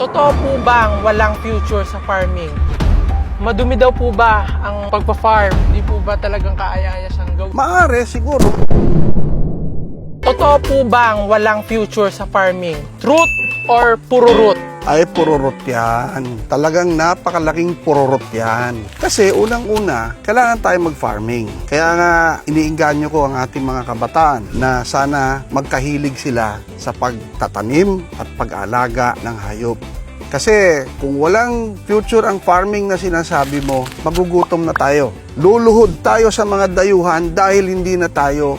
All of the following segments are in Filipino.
Totoo po bang walang future sa farming? Madumi daw po ba ang pagpa-farm? Di po ba talagang kaaya-aya siyang gawin? Maaari, siguro. Totoo po bang walang future sa farming? Truth or puro root? Ay, pururot yan. Talagang napakalaking pururot yan. Kasi unang-una, kailangan tayo mag-farming. Kaya nga, iniinganyo ko ang ating mga kabataan na sana magkahilig sila sa pagtatanim at pag-alaga ng hayop. Kasi kung walang future ang farming na sinasabi mo, magugutom na tayo. Luluhod tayo sa mga dayuhan dahil hindi na tayo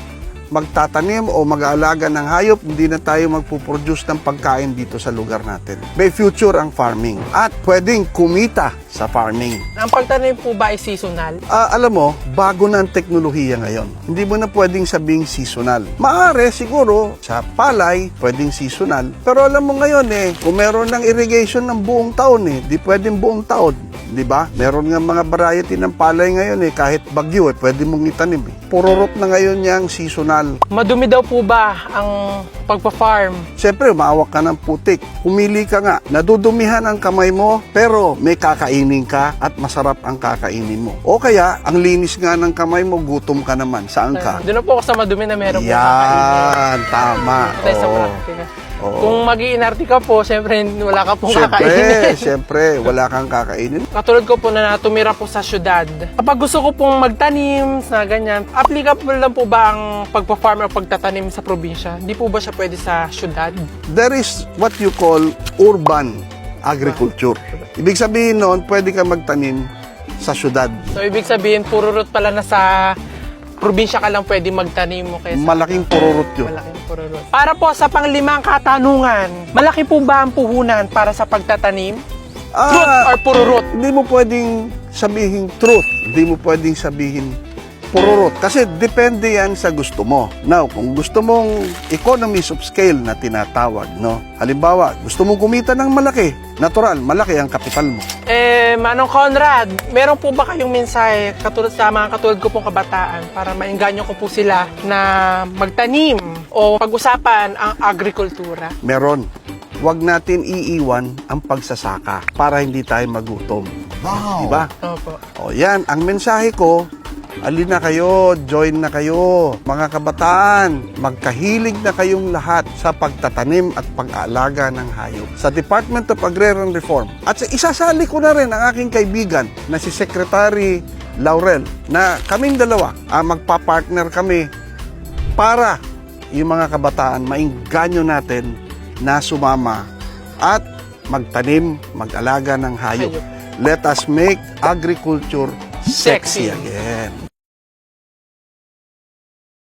magtatanim o mag-aalaga ng hayop, hindi na tayo magpuproduce ng pagkain dito sa lugar natin. May future ang farming at pwedeng kumita sa farming. Ang pagtanim po ba ay seasonal? Alam mo, bago na ang teknolohiya ngayon. Hindi mo na pwedeng sabing seasonal. Maaari siguro sa palay, pwedeng seasonal. Pero alam mo ngayon kung meron ng irrigation ng buong taon di pwedeng buong taon. Di ba? Meron nga mga variety ng palay ngayon kahit bagyo pwede mong itanim Pururot na ngayon yang seasonal. Madumi daw po ba ang pagpa-farm? Siyempre, maawak ka ng putik. Pumili ka nga, nadudumihan ang kamay mo, pero may kakainin ka at masarap ang kakainin mo. O kaya, ang linis nga ng kamay mo, gutom ka naman. Saan ka? Doon na po ako sa madumi na meron po Yan, tama. Tayo sa Oo. praktika. Oo. Kung mag-iinarte ka po, siyempre wala ka pong kakainin. Siyempre, wala kang kakainin. Katulad ko po na tumira po sa syudad. Kapag gusto ko pong magtanim na ganyan, applicable lang po ba ang pagpa-farm o pagtatanim sa probinsya? Di po ba siya pwede sa syudad? There is what you call urban agriculture. Ibig sabihin noon, pwede ka magtanim sa syudad. So, ibig sabihin, puro root pala na sa probinsya ka lang pwede magtanim mo kaysa Malaking pururot yun. malaking puro root. Para po sa panglimang katanungan, malaki po ba ang puhunan para sa pagtatanim? Truth or puro root? Hindi mo pwedeng sabihin truth. Hindi mo pwedeng sabihin pururot. Kasi depende yan sa gusto mo. Now, kung gusto mong economies of scale na tinatawag, halimbawa, gusto mong kumita ng malaki, natural, malaki ang kapital mo. Manong Conrad, meron po ba kayong mensahe katulad sa mga katulad ko pong kabataan para maengganyo ko po sila na magtanim o pag-usapan ang agrikultura? Meron. Huwag natin iiwan ang pagsasaka para hindi tayo magutom. Wow! Diba? Opo. O yan, ang mensahe ko, alin na kayo, join na kayo. Mga kabataan, magkahilig na kayong lahat sa pagtatanim at pag-aalaga ng hayop. Sa Department of Agrarian Reform. At isasali ko na rin ang aking kaibigan na si Secretary Laurel na kaming dalawa, magpa-partner kami para yung mga kabataan maingganyo natin na sumama at magtanim, mag-alaga ng hayop. Let us make agriculture sexy again.